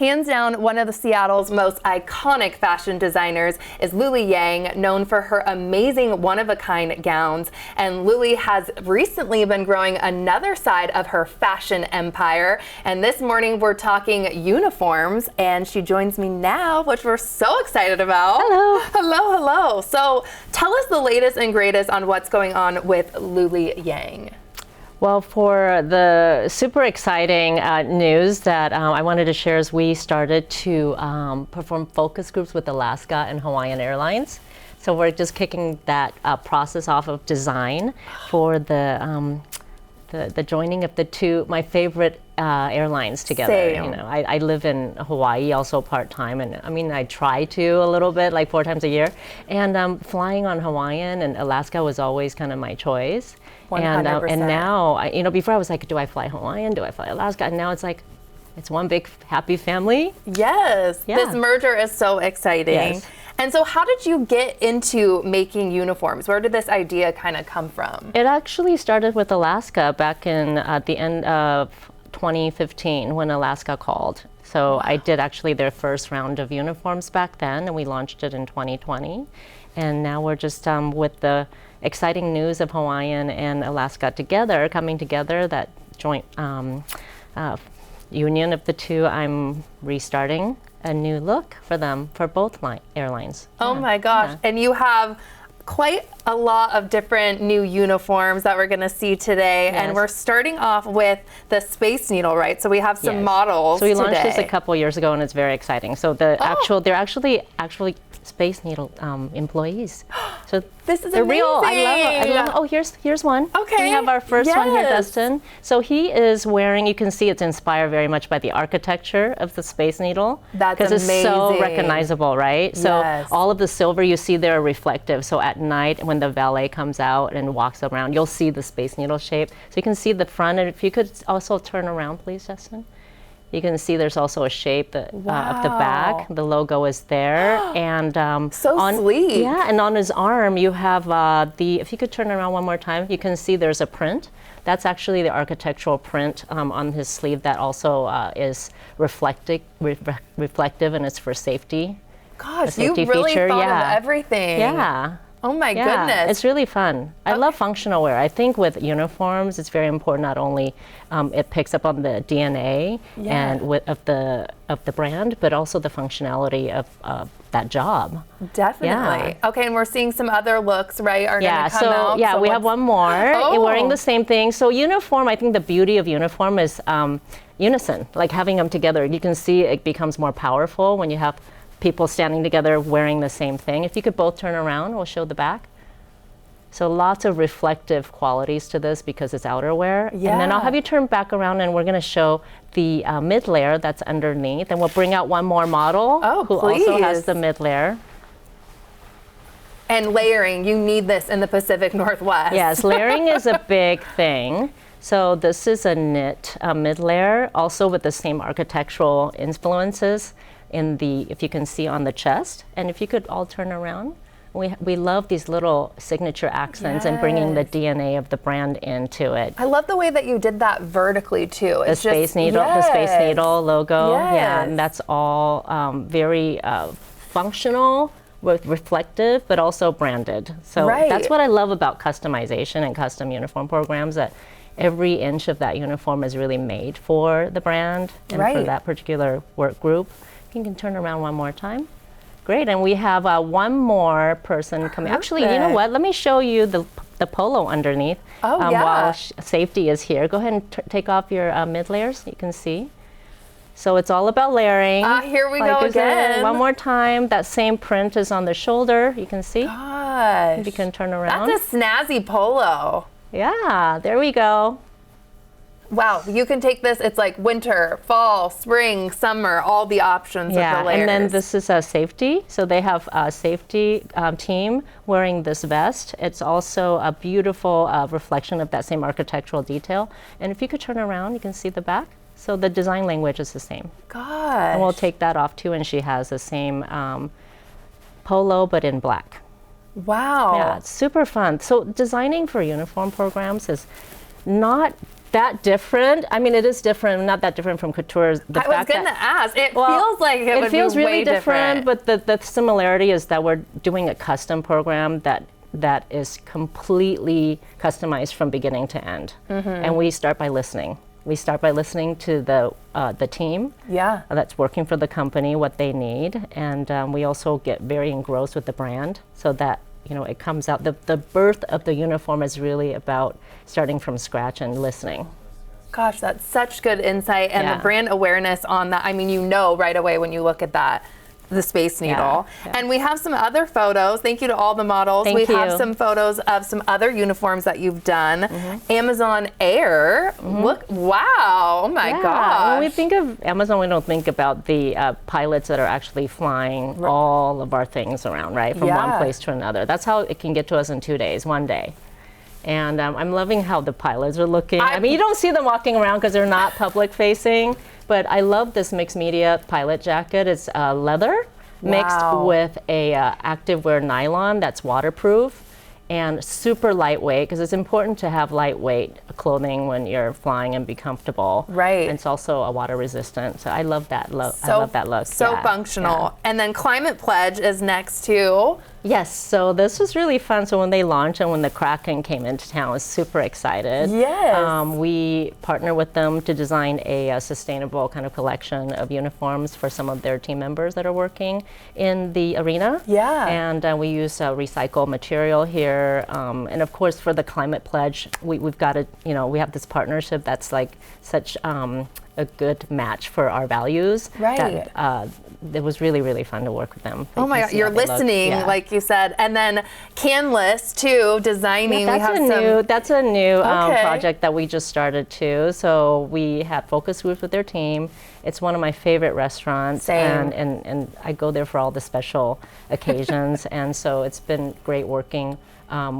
Hands down, one of the Seattle's most iconic fashion designers is Luly Yang, known for her amazing one-of-a-kind gowns. And Luly has recently been growing another side of her fashion empire. And this morning we're talking uniforms, and she joins me now, which we're so excited about. Hello. Hello, hello. So tell us the latest and greatest on what's going on with Luly Yang. Well, for the super exciting news that I wanted to share is we started to perform focus groups with Alaska and Hawaiian Airlines. So we're just kicking that process off of design for the joining of the two, my favorite airlines together. Same. You know, I live in Hawaii also part-time, and I mean, I try to a little bit, like 4 times a year. And flying on Hawaiian and Alaska was always kind of my choice. 100%. And now, you know, before I was like, do I fly Hawaiian? Do I fly Alaska? And now it's like, it's one big happy family. Yes, Yeah. This merger is so exciting. Yes. And so how did you get into making uniforms? Where did this idea kind of come from? It actually started with Alaska back in the end of 2015 when Alaska called. So I did actually their first round of uniforms back then, and we launched it in 2020. And now we're just with the exciting news of Hawaiian and Alaska together, coming together, that joint union of the two, I'm restarting a new look for them, for both airlines. Oh my gosh. Yeah. And you have quite a lot of different new uniforms that we're going to see today. Yes. And we're starting off with the Space Needle, right? So we have some Yes. models So we launched today. this a couple years ago, and it's very exciting. So they're actually Space Needle employees. So This is they're real. I amazing. love it. Oh, here's one. Okay. We have our first one here, Yes. Dustin. So he is wearing, you can see it's inspired very much by the architecture of the Space Needle. That's Because it's so amazing. recognizable, right? So Yes. all of the silver you see there are reflective. So at night when the valet comes out and walks around, you'll see the Space Needle shape. So you can see the front, and if you could also turn around, please, Justin. You can see there's also a shape of the back. The logo is there. And So sleek. Yeah, and on his arm you have if you could turn around one more time, you can see there's a print. That's actually the architectural print on his sleeve that also is reflective, and it's for safety. Gosh, you safety really feature, thought yeah. of everything. Yeah. Oh my Yeah, goodness. it's really fun. I love functional wear. I think with uniforms, it's very important. Not only it picks up on the DNA and of the brand, but also the functionality of that job. Definitely. Okay, and we're seeing some other looks, right? Are Yeah. going to come out. So we have one more. Oh. Wearing the same thing. So uniform. I think the beauty of uniform is unison. Like having them together. You can see it becomes more powerful when you have people standing together wearing the same thing. If you could both turn around, we'll show the back. So lots of reflective qualities to this because it's outerwear. Yeah. And then I'll have you turn back around, and we're going to show the mid layer that's underneath. And we'll bring out one more model who also has please. the mid layer. And layering, you need this in the Pacific Northwest. Yes, layering is a big thing. So this is a knit mid layer, also with the same architectural influences if you can see on the chest. And if you could all turn around. We love these little signature accents and bringing the DNA of the brand into it. I love the way that you did that vertically too. The Space Needle logo. Yeah, and that's all very functional, reflective, but also branded. So that's what I love about customization and custom uniform programs, that every inch of that uniform is really made for the brand and for that particular work group. You can turn around one more time. Great, and we have one more person coming. Actually, you know what? Let me show you the polo underneath while safety is here. Go ahead and take off your mid layers. You can see. So it's all about layering. Here we go again. One more time. That same print is on the shoulder. You can see. Gosh. You can turn around. That's a snazzy polo. Yeah, there we go. Wow, you can take this, it's like winter, fall, spring, summer, all the options of the layers. And then this is a safety. So they have a safety team wearing this vest. It's also a beautiful reflection of that same architectural detail. And if you could turn around, you can see the back. So the design language is the same. Gosh. And we'll take that off too, and she has the same polo, but in black. Wow. Yeah, it's super fun. So designing for uniform programs is not that different. I mean, it is different, not that different from couture. I was going to ask. It feels like it would feels be really way different. But the similarity is that we're doing a custom program that is completely customized from beginning to end. And we start by listening. We start by listening to the team that's working for the company, what they need, and we also get very engrossed with the brand, so that it comes out. The birth of the uniform is really about starting from scratch and listening. Gosh, that's such good insight, and the brand awareness on that. I mean, right away when you look at that. The Space Needle. And we have some other photos. Thank you to all the models. Thank you. Have some photos of some other uniforms that you've done. Amazon Air. Look, wow. Oh my gosh. When we think of Amazon, we don't think about the pilots that are actually flying all of our things around, right? From one place to another. That's how it can get to us in 2 days, one day. And I'm loving how the pilots are looking. I mean, you don't see them walking around because they're not public facing. But I love this mixed media pilot jacket. It's leather mixed with a activewear nylon that's waterproof and super lightweight, because it's important to have lightweight clothing when you're flying and be comfortable. Right. And it's also a water resistant. So I love that look. I love that look. So functional. And then Climate Pledge is next too. Yes, so this was really fun. So when they launched and when the Kraken came into town, I was super excited. Yes. We partnered with them to design a sustainable kind of collection of uniforms for some of their team members that are working in the arena. Yeah. And we use recycled material here. And of course, for the Climate Pledge, we've got we have this partnership that's like such a good match for our values. Right. That, it was really, really fun to work with them. Oh my God, you're listening, like you said. And then Canvas too, designing. Yeah, that's a new project that we just started too. So we had focus groups with their team. It's one of my favorite restaurants. Same. And I go there for all the special occasions. And so it's been great working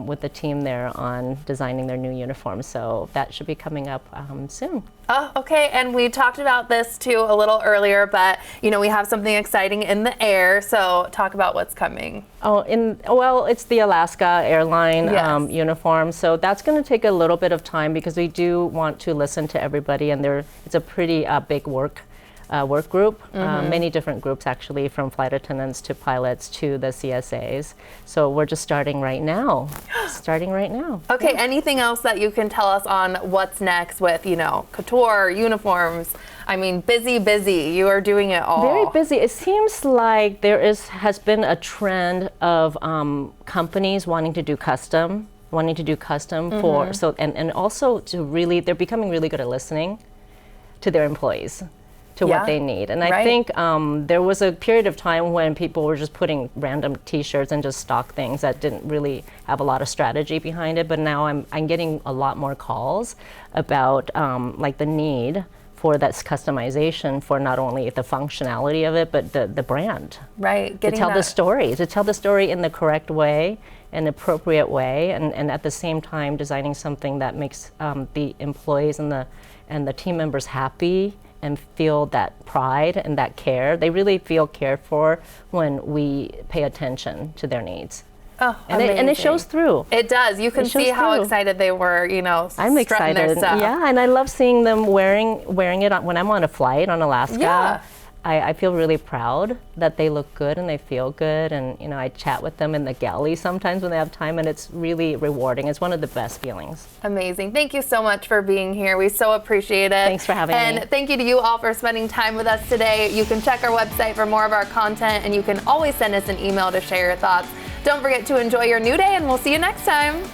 with the team there on designing their new uniforms. So that should be coming up soon. Oh, okay. And we talked about this too a little earlier, but we have something exciting in the air. So talk about what's coming. Well, it's the Alaska airline uniform. So that's going to take a little bit of time because we do want to listen to everybody, and it's a pretty big work group, many different groups actually, from flight attendants to pilots to the CSAs. So we're just starting right now. Okay, anything else that you can tell us on what's next with, couture, uniforms? I mean, busy. You are doing it all. Very busy. It seems like there has been a trend of companies wanting to do custom for, and also they're becoming really good at listening to their employees, to what they need. And I think there was a period of time when people were just putting random t-shirts and just stock things that didn't really have a lot of strategy behind it. But now I'm getting a lot more calls about like the need for that customization for not only the functionality of it, but the brand. Right. To tell the story in the correct way, an appropriate way, and at the same time designing something that makes the employees and the team members happy and feel that pride and that care. They really feel cared for when we pay attention to their needs. Oh, and it shows through. It does. You can see how excited they were, I'm excited. Their stuff. Yeah, and I love seeing them wearing it when I'm on a flight on Alaska. Yeah. I feel really proud that they look good and they feel good, and I chat with them in the galley sometimes when they have time, and it's really rewarding. It's one of the best feelings. Amazing. Thank you so much for being here. We so appreciate it. Thanks for having me. And thank you to you all for spending time with us today. You can check our website for more of our content, and you can always send us an email to share your thoughts. Don't forget to enjoy your new day, and we'll see you next time.